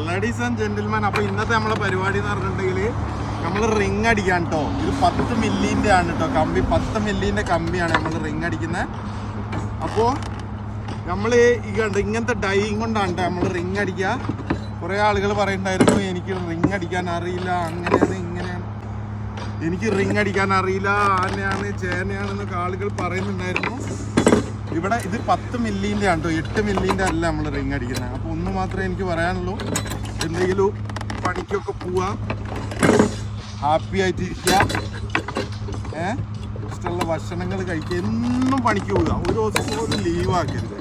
Ladies and gentleman, അപ്പോൾ ഇന്നത്തെ നമ്മളെ പരിപാടി എന്ന് പറഞ്ഞിട്ടുണ്ടെങ്കിൽ നമ്മൾ റിങ് അടിക്കാൻ കേട്ടോ. ഇത് 10 മില്ലിൻ്റെ ആണ് കേട്ടോ കമ്പി. 10 മില്ലിൻ്റെ കമ്പിയാണ് നമ്മൾ റിങ് അടിക്കുന്നത്. അപ്പോൾ നമ്മൾ ഈ കണ്ട് ഇങ്ങനത്തെ ഡൈയും കൊണ്ടാണ് കേട്ടോ നമ്മൾ റിങ് അടിക്കുക. കുറേ ആളുകൾ പറയുന്നുണ്ടായിരുന്നു എനിക്ക് റിങ് അടിക്കാൻ അറിയില്ല, അങ്ങനെയാണ് ഇങ്ങനെയാണ്, എനിക്ക് റിങ് അടിക്കാൻ അറിയില്ല, ആനയാണ് ചേനയാണെന്നൊക്കെ ആളുകൾ പറയുന്നുണ്ടായിരുന്നു. ഇവിടെ ഇത് 10 മില്ലിൻ്റെ ആണ് കേട്ടോ, 8 മില്ലിൻ്റെ അല്ല നമ്മൾ റിങ് അടിക്കുന്നത്. അപ്പോൾ ഒന്ന് മാത്രമേ എനിക്ക് പറയാനുള്ളൂ, എന്തെങ്കിലും പണിക്കൊക്കെ പോവാം, ഹാപ്പി ആയിട്ടിരിക്കുക, ഇഷ്ടമുള്ള ഭക്ഷണങ്ങൾ കഴിക്കുക, എന്നും പണിക്ക് പോവുക, ഒരു ദിവസം പോലും ലീവാക്കരുത്.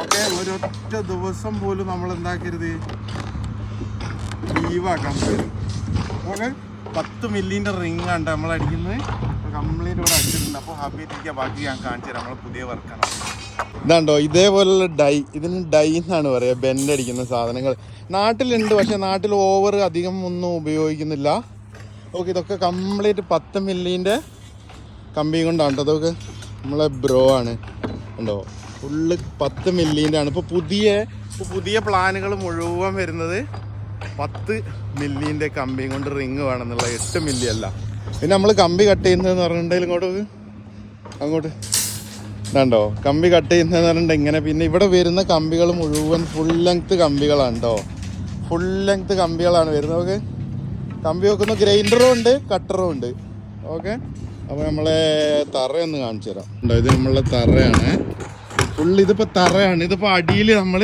ഓക്കെ, ഒരൊറ്റ ദിവസം പോലും നമ്മൾ എന്താക്കരുത്, ലീവാക്കാൻ പറ്റും. ഓക്കെ, 10 മില്ലിൻ്റെ റിങ് ആണ് നമ്മൾ അടിക്കുന്നത്. കംപ്ലീറ്റ് ഇവിടെ അടിച്ചിട്ടുണ്ട്. അപ്പോൾ ഹാപ്പി ആയിട്ടിരിക്കുക. ബാക്കി ഞാൻ കാണിച്ചു തരാം നമ്മളെ പുതിയ വർക്കാണ്. ഇതാണ്ടോ ഇതേപോലുള്ള ഡൈ, ഇതിന് ഡൈ എന്നാണ് പറയുക, ബെൻഡ് അടിക്കുന്ന സാധനങ്ങൾ നാട്ടിലുണ്ട്. പക്ഷെ നാട്ടിൽ ഓവർ അധികം ഒന്നും ഉപയോഗിക്കുന്നില്ല. ഓക്കെ, ഇതൊക്കെ കംപ്ലീറ്റ് 10 മില്ലിൻ്റെ കമ്പിയും കൊണ്ടാണ് കേട്ടോ. അതൊക്കെ നമ്മളെ ബ്രോ ആണ് ഉണ്ടോ, ഫുള്ള് 10 മില്ലിൻ്റെ ആണ്. ഇപ്പോൾ പുതിയ പ്ലാനുകൾ മുഴുവൻ വരുന്നത് 10 മില്ലിൻ്റെ കമ്പിയും കൊണ്ട് റിങ് വേണമെന്നുള്ള, 8 മില്ലി അല്ല. പിന്നെ നമ്മൾ കമ്പി കട്ട് ചെയ്യുന്നതെന്ന് പറഞ്ഞിട്ടുണ്ടെങ്കിൽ അങ്ങോട്ട് ഇതാണ്ടോ കമ്പി കട്ട് ചെയ്യുന്നതെന്ന് പറഞ്ഞിട്ടുണ്ടെങ്കിൽ ഇങ്ങനെ. പിന്നെ ഇവിടെ വരുന്ന കമ്പികൾ മുഴുവൻ ഫുൾ ലെങ്ത് കമ്പികളാണ് കേട്ടോ, ഫുൾ ലെങ്ത് കമ്പികളാണ് വരുന്നത്. ഓക്കെ, കമ്പി വെക്കുന്ന ഗ്രൈൻഡറും ഉണ്ട്, കട്ടറും ഉണ്ട്. ഓക്കെ, അപ്പോൾ നമ്മളെ തറയൊന്ന് കാണിച്ചു തരാം. ഉണ്ടോ, ഇത് നമ്മളെ തറയാണ് ഫുൾ. ഇതിപ്പോൾ തറയാണ്. ഇതിപ്പോൾ അടിയിൽ നമ്മൾ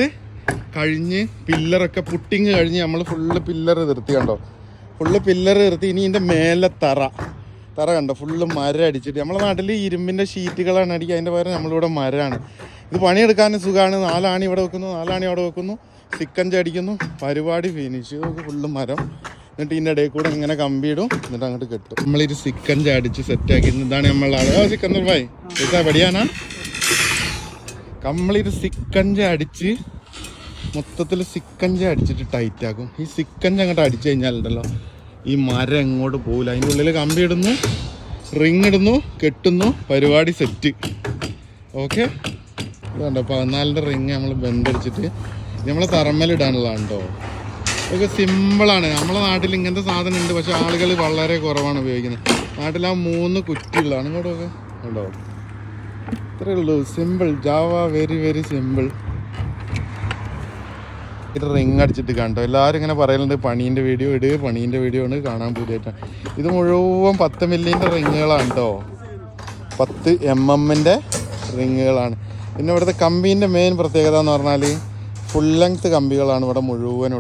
കഴിഞ്ഞ് പില്ലറൊക്കെ പുട്ടിങ് കഴിഞ്ഞ് നമ്മൾ ഫുള്ള് പില്ലർ നിർത്തി കണ്ടോ, ഫുള്ള് പില്ലർ നിർത്തി. ഇനി ഇതിൻ്റെ മേലെ തറ കണ്ടോ, ഫുള്ള് മരം അടിച്ചിട്ട്. നമ്മളെ നാട്ടിൽ ഇരുമ്പിൻ്റെ ഷീറ്റുകളാണ് അടിക്കുക, അതിൻ്റെ പകരം നമ്മളിവിടെ മരമാണ്. ഇത് പണിയെടുക്കാനും സുഖമാണ്. 4 ആണി ഇവിടെ വെക്കുന്നു, 4 ആണി അവിടെ വെക്കുന്നു, സിക്കഞ്ച് അടിക്കുന്നു, പരിപാടി ഫിനിഷ്. ഇതൊക്കെ ഫുള്ള് മരം. എന്നിട്ട് ഇതിൻ്റെ ഇടയിൽ കൂടെ ഇങ്ങനെ കമ്പിയിടും, എന്നിട്ട് അങ്ങോട്ട് കെട്ടും. നമ്മളൊരു സിക്കഞ്ച് അടിച്ച് സെറ്റാക്കി. ഇതാണ് നമ്മളെ സിക്കഞ്ച് ഭായ് ഇതാ പഠിയാനാ. കംപ്ലീറ്റ് സിക്കഞ്ച് അടിച്ച് മൊത്തത്തിൽ സിക്കഞ്ച് അടിച്ചിട്ട് ടൈറ്റാക്കും. ഈ സിക്കഞ്ച് അങ്ങോട്ട് അടിച്ചു കഴിഞ്ഞാലുണ്ടല്ലോ ഈ മരം എങ്ങോട്ട് പോകില്ല. അതിൻ്റെ ഉള്ളിൽ കമ്പി ഇടുന്നു, റിങ് ഇടുന്നു, കെട്ടുന്നു, പരിപാടി സെറ്റ്. ഓക്കെ, ഇതുണ്ടോ 14ൻ്റെ റിങ് നമ്മൾ ബന്ധടിച്ചിട്ട് നമ്മളെ തറമ്മലിടാനുള്ളതാണ് കേട്ടോ. ഒക്കെ സിമ്പിളാണ്. നമ്മളെ നാട്ടിൽ ഇങ്ങനത്തെ സാധനം ഉണ്ട്, പക്ഷെ ആളുകൾ വളരെ കുറവാണ് ഉപയോഗിക്കുന്നത്. നാട്ടിൽ ആ 3 കുറ്റിയുള്ളതാണ്. ഇങ്ങോട്ടൊക്കെ ഉണ്ടോ, ഇത്രയേ ഉള്ളൂ. Simple Java, very very simple. ഇത് റിങ് അടിച്ചിട്ട് കണ്ടോ, എല്ലാവരും ഇങ്ങനെ പറയുന്നുണ്ട് പണീൻ്റെ വീഡിയോ ആണ് കാണാൻ പുതിയതായിട്ടാണ്. ഇത് മുഴുവൻ 10 മില്ലിൻ്റെ റിങ്ങുകളാണ് കേട്ടോ, 10 mm റിങ്ങുകളാണ്. പിന്നെ ഇവിടുത്തെ കമ്പീൻ്റെ മെയിൻ പ്രത്യേകത എന്ന് പറഞ്ഞാൽ ഫുൾ ലെങ്ത് കമ്പികളാണ് ഇവിടെ മുഴുവനുള്ള.